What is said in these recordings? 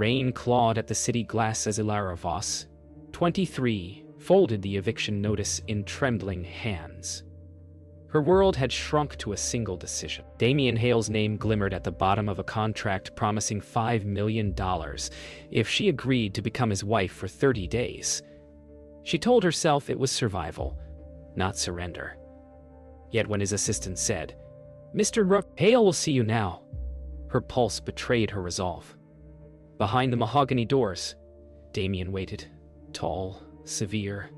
Rain clawed at the city glass as Ilara Voss, 23, folded the eviction notice in trembling hands. Her world had shrunk to a single decision. Damien Hale's name glimmered at the bottom of a contract promising $5 million if she agreed to become his wife for 30 days. She told herself it was survival, not surrender. Yet when his assistant said, "Mr. Hale will see you now," her pulse betrayed her resolve. Behind the mahogany doors, Damien waited, tall, severe,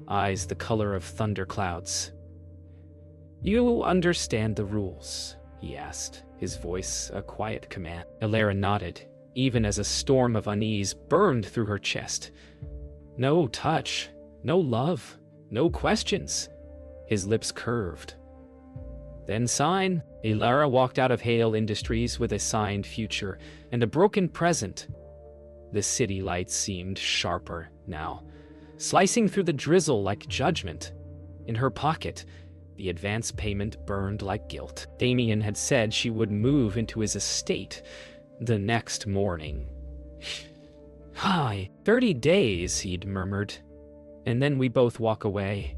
eyes the color of thunderclouds. "You understand the rules?" he asked, his voice a quiet command. Ilara nodded, even as a storm of unease burned through her chest. "No touch, no love, no questions." His lips curved. "Then sign." Ilara walked out of Hale Industries with a signed future and a broken present. The city lights seemed sharper now, slicing through the drizzle like judgment. In her pocket, the advance payment burned like guilt. Damien had said she would move into his estate the next morning. "Hi, 30 days," he'd murmured, "and then we both walk away."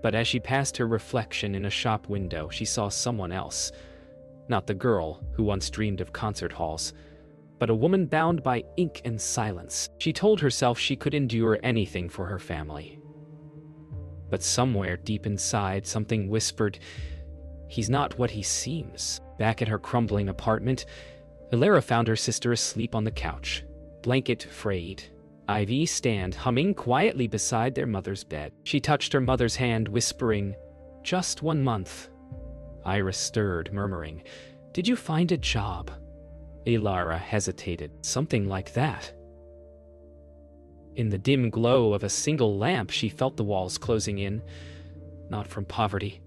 But as she passed her reflection in a shop window, she saw someone else. Not the girl who once dreamed of concert halls, but a woman bound by ink and silence. She told herself she could endure anything for her family. But somewhere deep inside, something whispered, "He's not what he seems." Back at her crumbling apartment, Ilara found her sister asleep on the couch, blanket frayed, IV stand humming quietly beside their mother's bed. She touched her mother's hand, whispering, "Just 1 month." Iris stirred, murmuring, "Did you find a job?" Ilara hesitated. "Something like that." In the dim glow of a single lamp, she felt the walls closing in, not from poverty,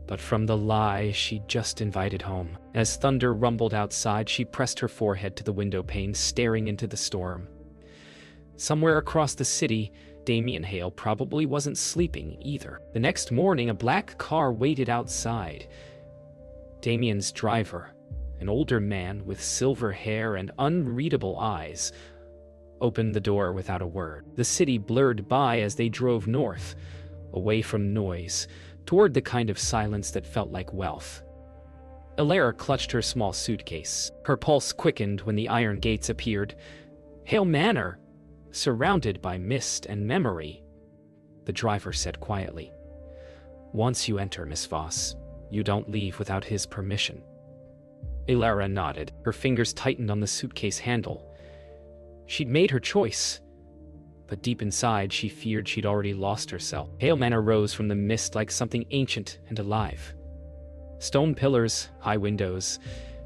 but from the lie she'd just invited home. As thunder rumbled outside, she pressed her forehead to the window pane, staring into the storm. Somewhere across the city, Damien Hale probably wasn't sleeping either. The next morning, a black car waited outside. Damien's driver, an older man with silver hair and unreadable eyes, opened the door without a word. The city blurred by as they drove north, away from noise, toward the kind of silence that felt like wealth. Ilara clutched her small suitcase. Her pulse quickened when the iron gates appeared. Hale Manor, surrounded by mist and memory. The driver said quietly, "Once you enter, Miss Voss, you don't leave without his permission." Ilara nodded. Her fingers tightened on the suitcase handle. She'd made her choice, but deep inside she feared she'd already lost herself. Hale Manor rose from the mist like something ancient and alive. Stone pillars, high windows,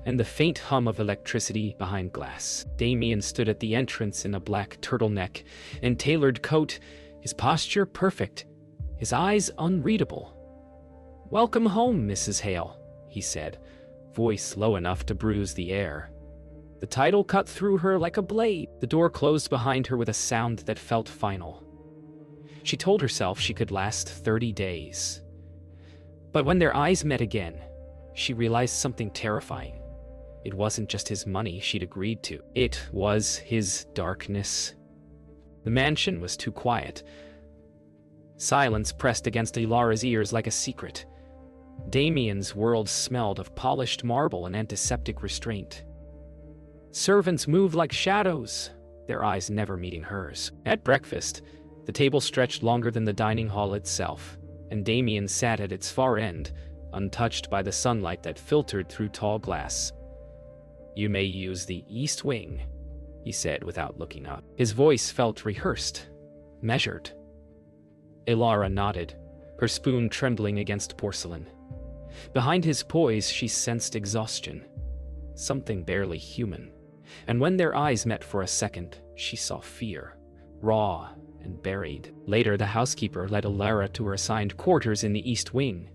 and the faint hum of electricity behind glass. Damien stood at the entrance in a black turtleneck and tailored coat, his posture perfect, his eyes unreadable. "Welcome home, Mrs. Hale," he said, voice low enough to bruise the air. The title cut through her like a blade. The door closed behind her with a sound that felt final. She told herself she could last 30 days. But when their eyes met again, she realized something terrifying. It wasn't just his money she'd agreed to. It was his darkness. The mansion was too quiet. Silence pressed against Ilara's ears like a secret. Damien's world smelled of polished marble and antiseptic restraint. Servants moved like shadows, their eyes never meeting hers. At breakfast, the table stretched longer than the dining hall itself, and Damien sat at its far end, untouched by the sunlight that filtered through tall glass. "You may use the east wing," he said without looking up. His voice felt rehearsed, measured. Ilara nodded, her spoon trembling against porcelain. Behind his poise, she sensed exhaustion, something barely human. And when their eyes met for a second, she saw fear, raw and buried. Later, the housekeeper led Ilara to her assigned quarters in the east wing.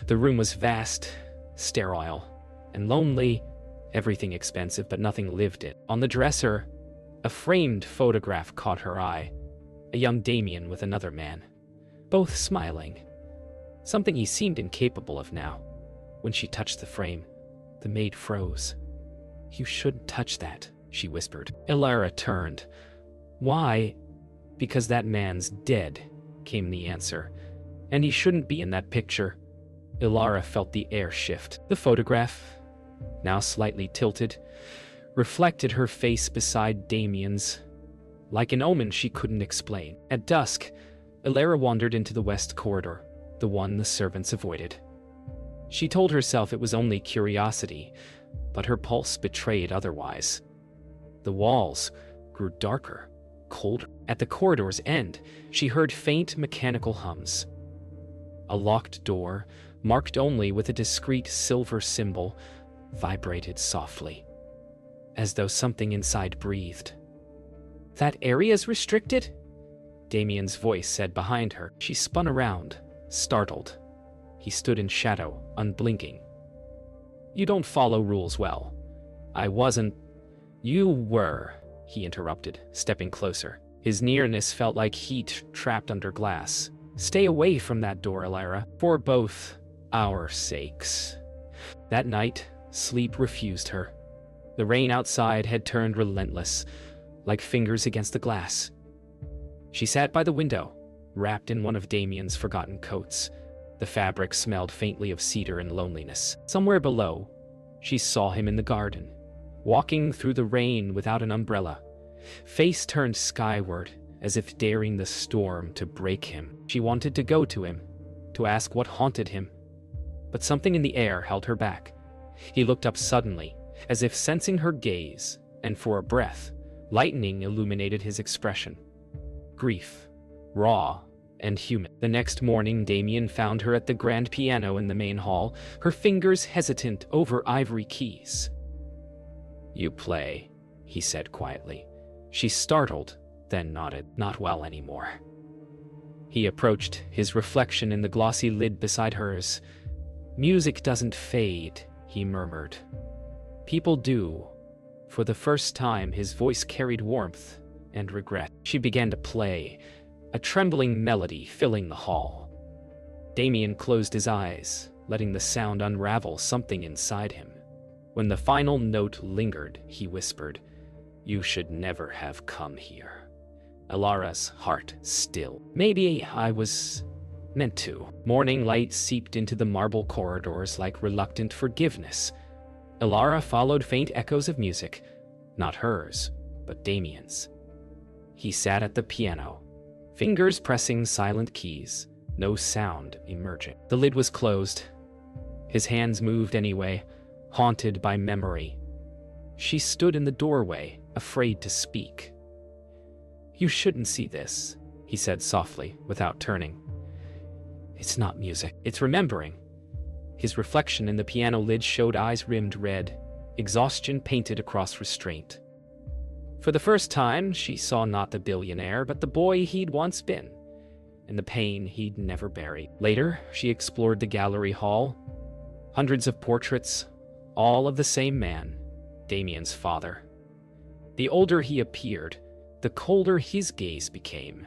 The room was vast, sterile, and lonely, everything expensive but nothing lived in. On the dresser, a framed photograph caught her eye, a young Damien with another man, both smiling, something he seemed incapable of now. When she touched the frame, the maid froze. "You shouldn't touch that," she whispered. Elara turned. Why? Because that man's dead, came the answer. And he shouldn't be in that picture. Elara felt the air shift. The photograph, now slightly tilted, reflected her face beside Damien's, like an omen she couldn't explain. At dusk, Elara wandered into the west corridor, the one the servants avoided. She told herself it was only curiosity, but her pulse betrayed otherwise. The walls grew darker, colder. At the corridor's end, she heard faint mechanical hums. A locked door, marked only with a discreet silver symbol, vibrated softly, as though something inside breathed. That area's restricted? Damien's voice said behind her. She spun around, startled. He stood in shadow, unblinking. You don't follow rules well. I wasn't. You were, he interrupted, stepping closer. His nearness felt like heat trapped under glass. Stay away from that door, Elara, for both our sakes. That night, sleep refused her. The rain outside had turned relentless, like fingers against the glass. She sat by the window, wrapped in one of Damien's forgotten coats. The fabric smelled faintly of cedar and loneliness. Somewhere below, she saw him in the garden, walking through the rain without an umbrella, face turned skyward, as if daring the storm to break him. She wanted to go to him, to ask what haunted him, but something in the air held her back. He looked up suddenly, as if sensing her gaze, and for a breath, lightning illuminated his expression. Grief, raw and human. The next morning, Damien found her at the grand piano in the main hall, her fingers hesitant over ivory keys. You play, he said quietly. She startled, then nodded. Not well anymore. He approached, his reflection in the glossy lid beside hers. Music doesn't fade, he murmured. People do. For the first time, his voice carried warmth and regret. She began to play, a trembling melody filling the hall. Damien closed his eyes, letting the sound unravel something inside him. When the final note lingered, he whispered, You should never have come here. Elara's heart still. Maybe I was meant to. Morning light seeped into the marble corridors like reluctant forgiveness. Elara followed faint echoes of music, not hers, but Damien's. He sat at the piano, fingers pressing silent keys, no sound emerging. The lid was closed. His hands moved anyway, haunted by memory. She stood in the doorway, afraid to speak. You shouldn't see this, he said softly, without turning. It's not music, it's remembering. His reflection in the piano lid showed eyes rimmed red, exhaustion painted across restraint. For the first time, she saw not the billionaire, but the boy he'd once been, and the pain he'd never buried. Later, she explored the gallery hall. Hundreds of portraits, all of the same man, Damien's father. The older he appeared, the colder his gaze became.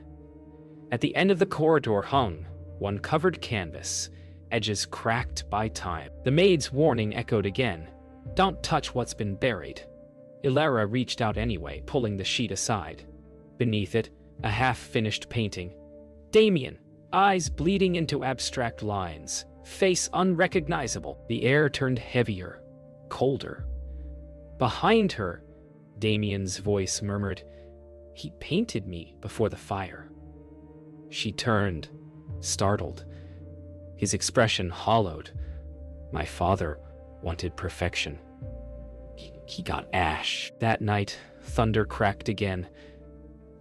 At the end of the corridor hung one covered canvas, edges cracked by time. The maid's warning echoed again. Don't touch what's been buried. Elara reached out anyway, pulling the sheet aside. Beneath it, a half-finished painting. Damien, eyes bleeding into abstract lines, face unrecognizable. The air turned heavier, colder. Behind her, Damien's voice murmured, He painted me before the fire. She turned, startled. His expression hollowed. My father wanted perfection. He got ash. That night, thunder cracked again.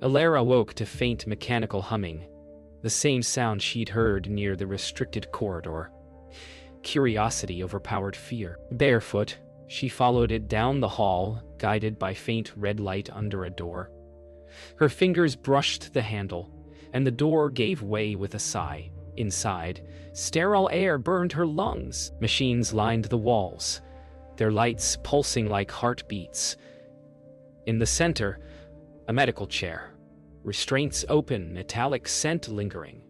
Elara woke to faint mechanical humming, the same sound she'd heard near the restricted corridor. Curiosity overpowered fear. Barefoot, she followed it down the hall, guided by faint red light under a door. Her fingers brushed the handle, and the door gave way with a sigh. Inside, sterile air burned her lungs. Machines lined the walls, their lights pulsing like heartbeats. In the center, a medical chair, restraints open, metallic scent lingering.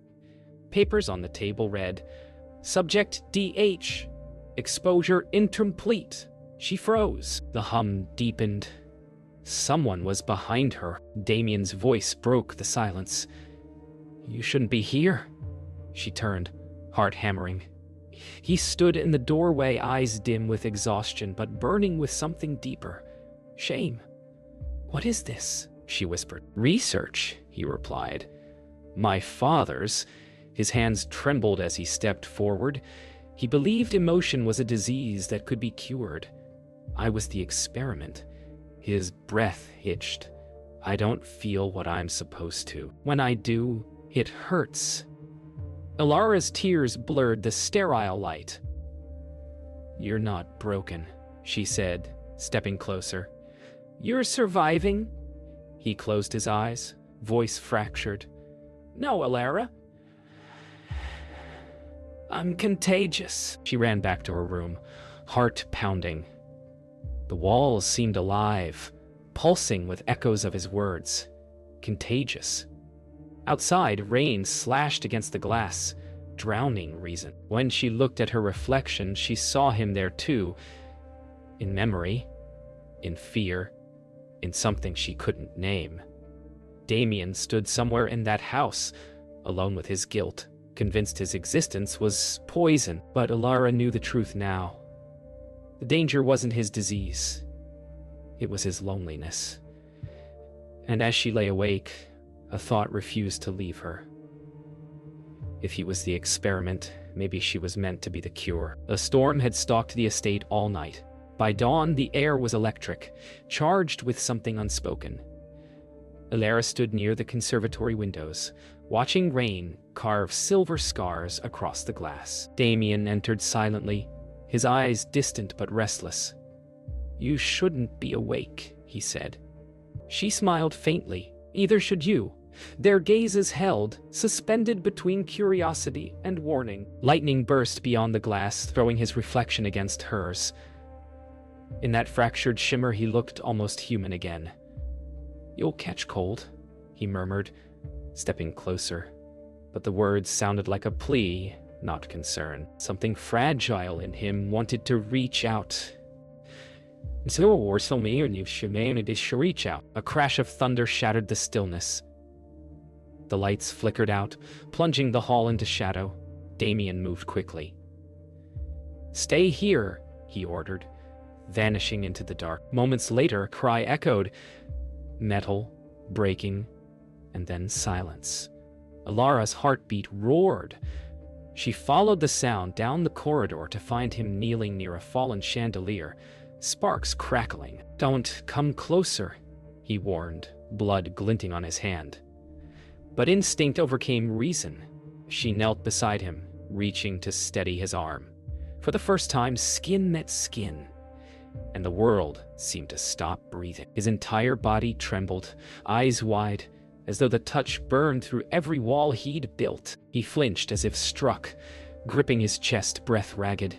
Papers on the table read, Subject DH, exposure incomplete. She froze. The hum deepened, Someone was behind her. Damien's voice broke the silence. "You shouldn't be here." She turned, heart hammering. He stood in the doorway, eyes dim with exhaustion, but burning with something deeper. Shame. "What is this?" she whispered. "Research," he replied. "My father's." His hands trembled as he stepped forward. He believed emotion was a disease that could be cured. I was the experiment. His breath hitched. "I don't feel what I'm supposed to. When I do, it hurts." Ilara's tears blurred the sterile light. "You're not broken," she said, stepping closer. "You're surviving?" He closed his eyes, voice fractured. "No, Ilara. I'm contagious." She ran back to her room, heart pounding. The walls seemed alive, pulsing with echoes of his words. Contagious. Outside, rain slashed against the glass, drowning reason. When she looked at her reflection, she saw him there too, in memory, in fear, in something she couldn't name. Damien stood somewhere in that house, alone with his guilt, convinced his existence was poison. But Ilara knew the truth now. The danger wasn't his disease. It was his loneliness. And as she lay awake, a thought refused to leave her. If he was the experiment, maybe she was meant to be the cure. A storm had stalked the estate all night. By dawn, the air was electric, charged with something unspoken. Ilara stood near the conservatory windows, watching rain carve silver scars across the glass. Damien entered silently, his eyes distant but restless. "You shouldn't be awake," he said. She smiled faintly. "Either should you." Their gazes held, suspended between curiosity and warning. Lightning burst beyond the glass, throwing his reflection against hers. In that fractured shimmer, he looked almost human again. "You'll catch cold," he murmured, stepping closer. But the words sounded like a plea, not concern. Something fragile in him wanted to reach out. Reach out. A crash of thunder shattered the stillness. The lights flickered out, plunging the hall into shadow. Damien moved quickly. "Stay here," he ordered, vanishing into the dark. Moments later, a cry echoed. Metal, breaking, and then silence. Ilara's heartbeat roared. She followed the sound down the corridor to find him kneeling near a fallen chandelier, sparks crackling. "Don't come closer," he warned, blood glinting on his hand. But instinct overcame reason. She knelt beside him, reaching to steady his arm. For the first time, skin met skin, and the world seemed to stop breathing. His entire body trembled, eyes wide, as though the touch burned through every wall he'd built. He flinched as if struck, gripping his chest, breath ragged.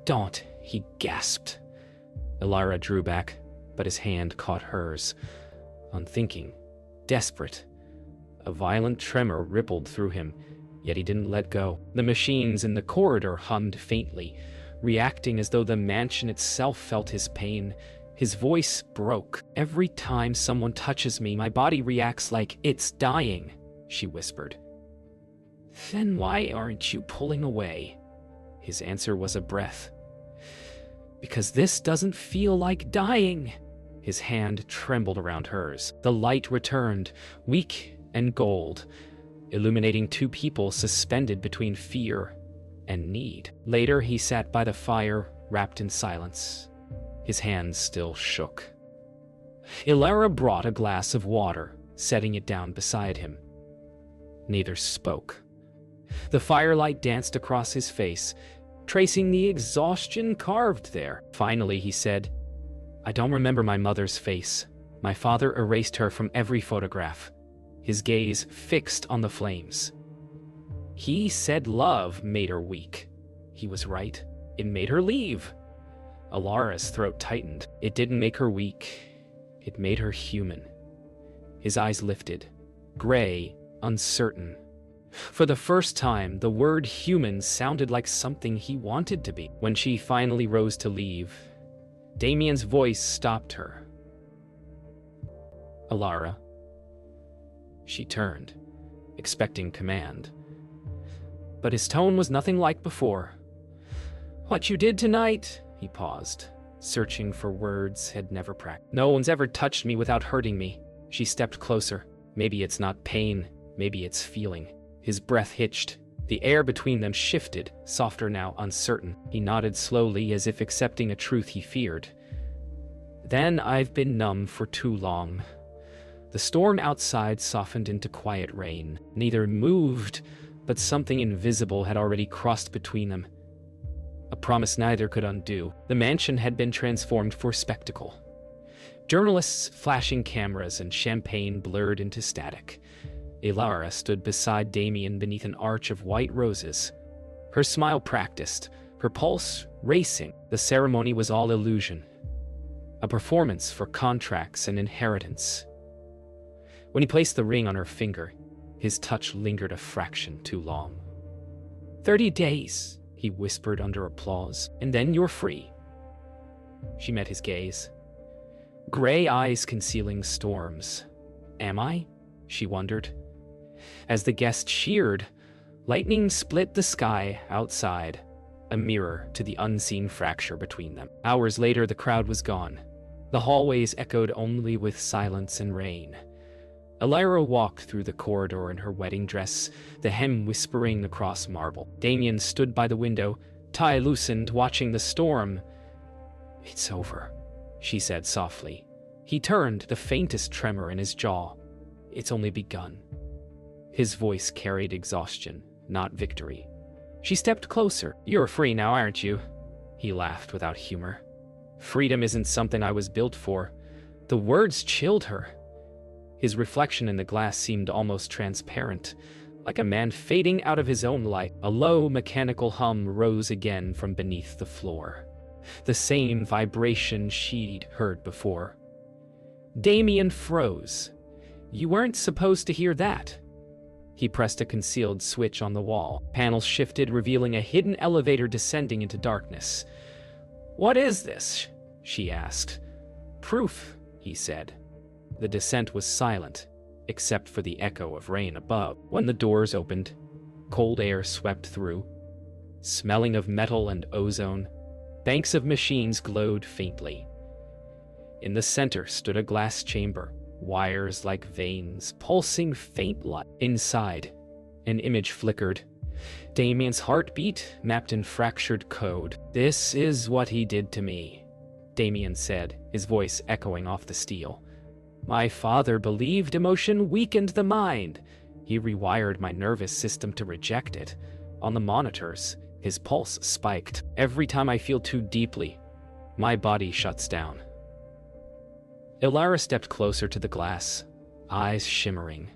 "Don't," he gasped. Ilara drew back, but his hand caught hers. Unthinking, desperate. A violent tremor rippled through him, yet he didn't let go. The machines in the corridor hummed faintly, reacting as though the mansion itself felt his pain. His voice broke. "Every time someone touches me, my body reacts like it's dying," she whispered. "Then why aren't you pulling away?" His answer was a breath. "Because this doesn't feel like dying." His hand trembled around hers. The light returned, weak and gold, illuminating two people suspended between fear and need. Later, he sat by the fire, wrapped in silence. His hands still shook. Ilara brought a glass of water, setting it down beside him. Neither spoke. The firelight danced across his face, tracing the exhaustion carved there. Finally, he said, "I don't remember my mother's face. My father erased her from every photograph, his gaze fixed on the flames. He said love made her weak. He was right. It made her leave." Ilara's throat tightened. It didn't make her weak. It made her human. His eyes lifted, gray, uncertain. For the first time, the word human sounded like something he wanted to be. When she finally rose to leave, Damien's voice stopped her. Alara. She turned, expecting command. But his tone was nothing like before. "What you did tonight?" He paused, searching for words had never practiced. "No one's ever touched me without hurting me." She stepped closer. Maybe it's not pain, maybe it's feeling. His breath hitched. The air between them shifted, softer now, uncertain. He nodded slowly, as if accepting a truth he feared. "Then I've been numb for too long." The storm outside softened into quiet rain. Neither moved, but something invisible had already crossed between them. A promise neither could undo. The mansion had been transformed for spectacle. Journalists, flashing cameras, and champagne blurred into static. Alara stood beside Damien beneath an arch of white roses. Her smile practiced, her pulse racing. The ceremony was all illusion. A performance for contracts and inheritance. When he placed the ring on her finger, his touch lingered a fraction too long. 30 days, he whispered under applause, "and then you're free." She met his gaze. Gray eyes concealing storms. "Am I?" she wondered. As the guest cheered, lightning split the sky outside, a mirror to the unseen fracture between them. Hours later, the crowd was gone. The hallways echoed only with silence and rain. Alara walked through the corridor in her wedding dress, the hem whispering across marble. Damien stood by the window, tie loosened, watching the storm. "It's over," she said softly. He turned, the faintest tremor in his jaw. "It's only begun." His voice carried exhaustion, not victory. She stepped closer. "You're free now, aren't you?" He laughed without humor. "Freedom isn't something I was built for." The words chilled her. His reflection in the glass seemed almost transparent, like a man fading out of his own light. A low, mechanical hum rose again from beneath the floor. The same vibration she'd heard before. Damien froze. "You weren't supposed to hear that." He pressed a concealed switch on the wall. Panels shifted, revealing a hidden elevator descending into darkness. "What is this?" she asked. "Proof," he said. The descent was silent, except for the echo of rain above. When the doors opened, cold air swept through, smelling of metal and ozone. Banks of machines glowed faintly. In the center stood a glass chamber, wires like veins, pulsing faint light. Inside, an image flickered. Damien's heartbeat mapped in fractured code. "This is what he did to me," Damien said, his voice echoing off the steel. "My father believed emotion weakened the mind. He rewired my nervous system to reject it. On the monitors, his pulse spiked. Every time I feel too deeply, my body shuts down." Alara stepped closer to the glass, eyes shimmering.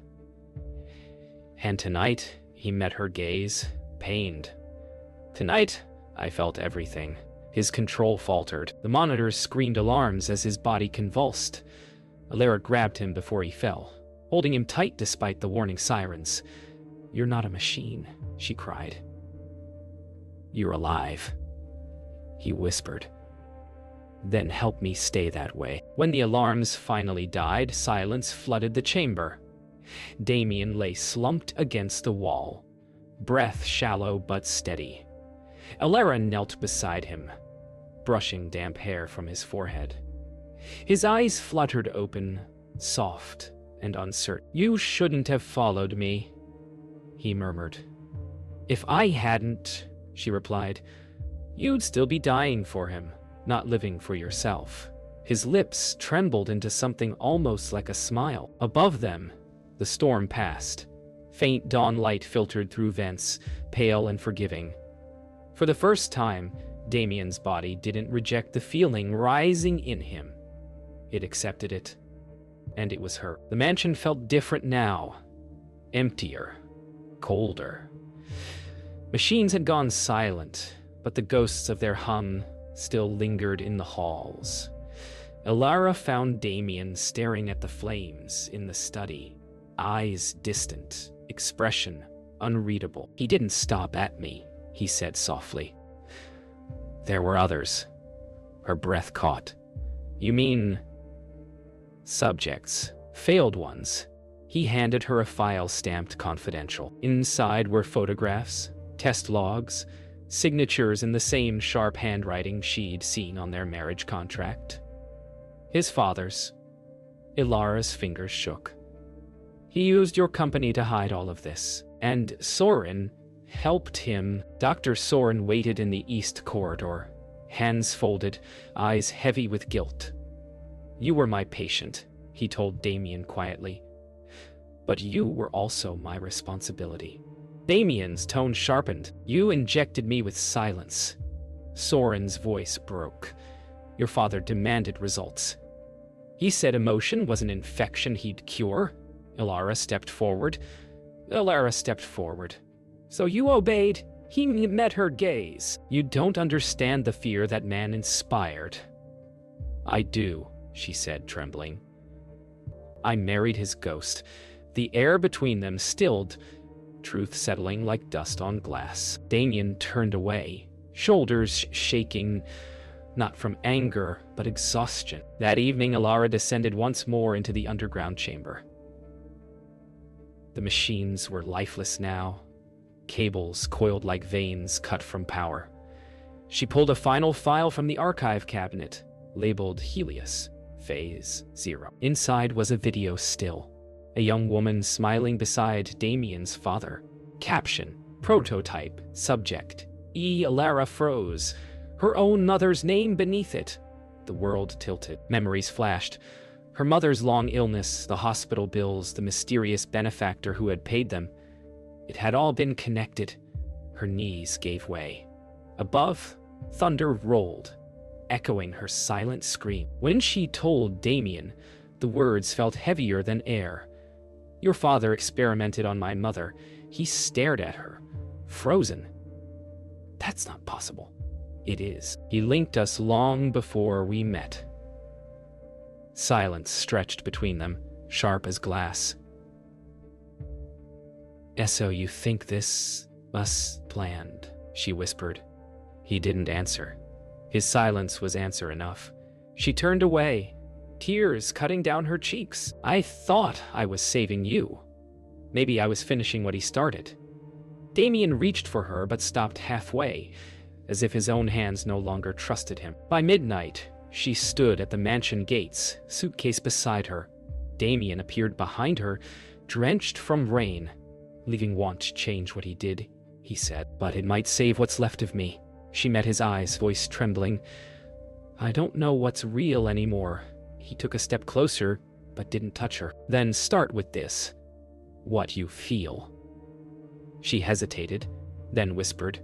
"And tonight," he met her gaze, pained. "Tonight, I felt everything." His control faltered. The monitors screamed alarms as his body convulsed. Alara grabbed him before he fell, holding him tight despite the warning sirens. "You're not a machine," she cried. "You're alive," he whispered. "Then help me stay that way." When the alarms finally died, silence flooded the chamber. Damien lay slumped against the wall, breath shallow but steady. Alara knelt beside him, brushing damp hair from his forehead. His eyes fluttered open, soft and uncertain. "You shouldn't have followed me," he murmured. "If I hadn't," she replied, "you'd still be dying for him, not living for yourself." His lips trembled into something almost like a smile. Above them, the storm passed. Faint dawn light filtered through vents, pale and forgiving. For the first time, Damien's body didn't reject the feeling rising in him. It accepted it, and it was her. The mansion felt different now, emptier, colder. Machines had gone silent, but the ghosts of their hum still lingered in the halls. Alara found Damien staring at the flames in the study, eyes distant, expression unreadable. "He didn't stop at me," he said softly. "There were others." Her breath caught. "You mean..." "Subjects," Failed ones. He handed her a file stamped confidential. Inside were photographs, test logs, signatures in the same sharp handwriting she'd seen on their marriage contract. His father's. Ilara's fingers shook. He used your company to hide all of this, and Soren helped him. Dr. Soren waited in the east corridor, hands folded, eyes heavy with guilt. You were my patient, he told Damien quietly. But you were also my responsibility. Damien's tone sharpened. You injected me with silence. Soren's voice broke. Your father demanded results. He said emotion was an infection he'd cure. Ilara stepped forward. So you obeyed. He met her gaze. You don't understand the fear that man inspired. I do, she said, trembling. I married his ghost. The air between them stilled, truth settling like dust on glass. Damien turned away, shoulders shaking, not from anger, but exhaustion. That evening, Ilara descended once more into the underground chamber. The machines were lifeless now, cables coiled like veins cut from power. She pulled a final file from the archive cabinet, labeled Helios, Phase 0. Inside was a video still. A young woman smiling beside Damien's father. Caption, prototype, subject. Ilara froze. Her own mother's name beneath it. The world tilted. Memories flashed. Her mother's long illness, the hospital bills, the mysterious benefactor who had paid them. It had all been connected. Her knees gave way. Above, thunder rolled, echoing her silent scream. When she told Damien, the words felt heavier than air. Your father experimented on my mother. He stared at her, frozen. That's not possible. It is. He linked us long before we met. Silence stretched between them, sharp as glass. So you think this was planned? She whispered. He didn't answer. His silence was answer enough. She turned away, tears cutting down her cheeks. I thought I was saving you. Maybe I was finishing what he started. Damien reached for her but stopped halfway, as if his own hands no longer trusted him. By midnight, she stood at the mansion gates, suitcase beside her. Damien appeared behind her, drenched from rain. Leaving won't change what he did, he said, but it might save what's left of me. She met his eyes, voice trembling. I don't know what's real anymore. He took a step closer, but didn't touch her. Then start with this. What you feel. She hesitated, then whispered.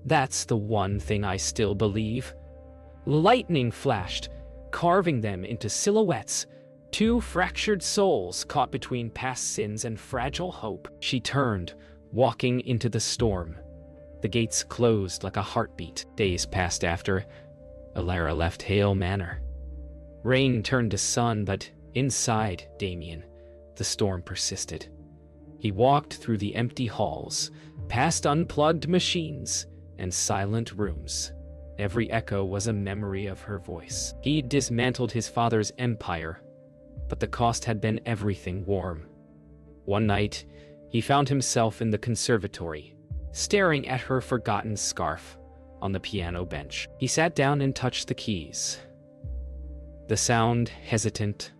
That's the one thing I still believe. Lightning flashed, carving them into silhouettes. Two fractured souls caught between past sins and fragile hope. She turned, walking into the storm. The gates closed like a heartbeat. Days passed after. Ilara left Hale Manor. Rain turned to sun, but inside Damien, the storm persisted. He walked through the empty halls, past unplugged machines and silent rooms. Every echo was a memory of her voice. He'd dismantled his father's empire, but the cost had been everything warm. One night, he found himself in the conservatory, staring at her forgotten scarf on the piano bench. He sat down and touched the keys. The sound hesitant,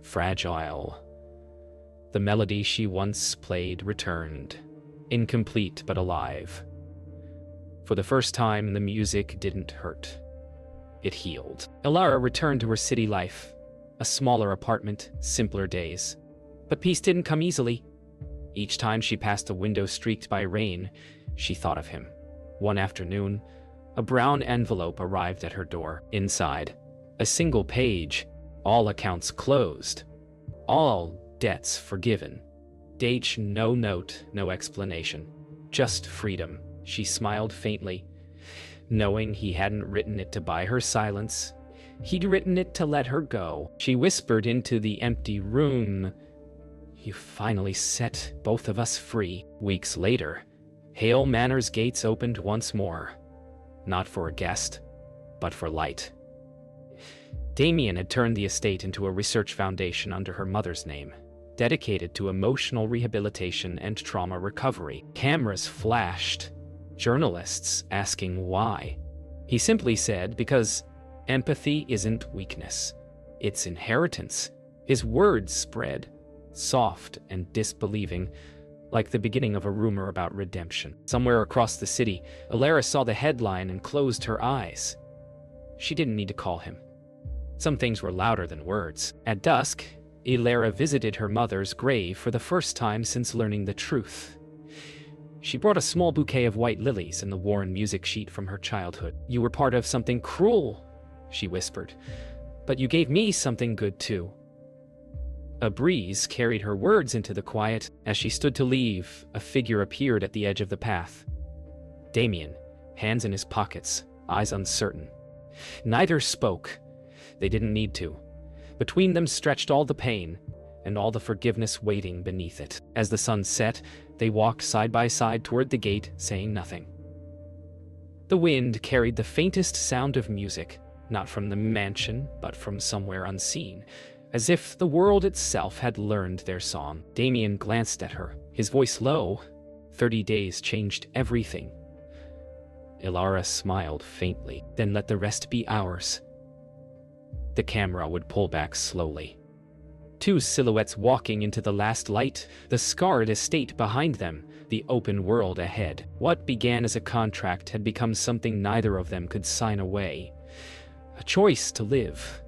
fragile. The melody she once played returned, incomplete but alive. For the first time, the music didn't hurt. It healed. Ilara returned to her city life. A smaller apartment, simpler days. But peace didn't come easily. Each time she passed a window streaked by rain, she thought of him. One afternoon, a brown envelope arrived at her door. Inside, a single page, all accounts closed, all debts forgiven. Date, no note, no explanation. Just freedom. She smiled faintly, knowing he hadn't written it to buy her silence. He'd written it to let her go. She whispered into the empty room, You finally set both of us free. Weeks later, Hale Manor's gates opened once more. Not for a guest, but for light. Damien had turned the estate into a research foundation under her mother's name, dedicated to emotional rehabilitation and trauma recovery. Cameras flashed, journalists asking why. He simply said, because empathy isn't weakness, it's inheritance. His words spread, soft and disbelieving, like the beginning of a rumor about redemption. Somewhere across the city, Alara saw the headline and closed her eyes. She didn't need to call him. Some things were louder than words. At dusk, Alara visited her mother's grave for the first time since learning the truth. She brought a small bouquet of white lilies and the worn music sheet from her childhood. "You were part of something cruel," she whispered, "but you gave me something good too." A breeze carried her words into the quiet. As she stood to leave, a figure appeared at the edge of the path. Damien, hands in his pockets, eyes uncertain. Neither spoke. They didn't need to. Between them stretched all the pain, and all the forgiveness waiting beneath it. As the sun set, they walked side by side toward the gate, saying nothing. The wind carried the faintest sound of music, not from the mansion, but from somewhere unseen, as if the world itself had learned their song. Damien glanced at her, his voice low. 30 days changed everything. Alara smiled faintly. "Then let the rest be ours." The camera would pull back slowly. Two silhouettes walking into the last light, the scarred estate behind them, the open world ahead. What began as a contract had become something neither of them could sign away. A choice to live,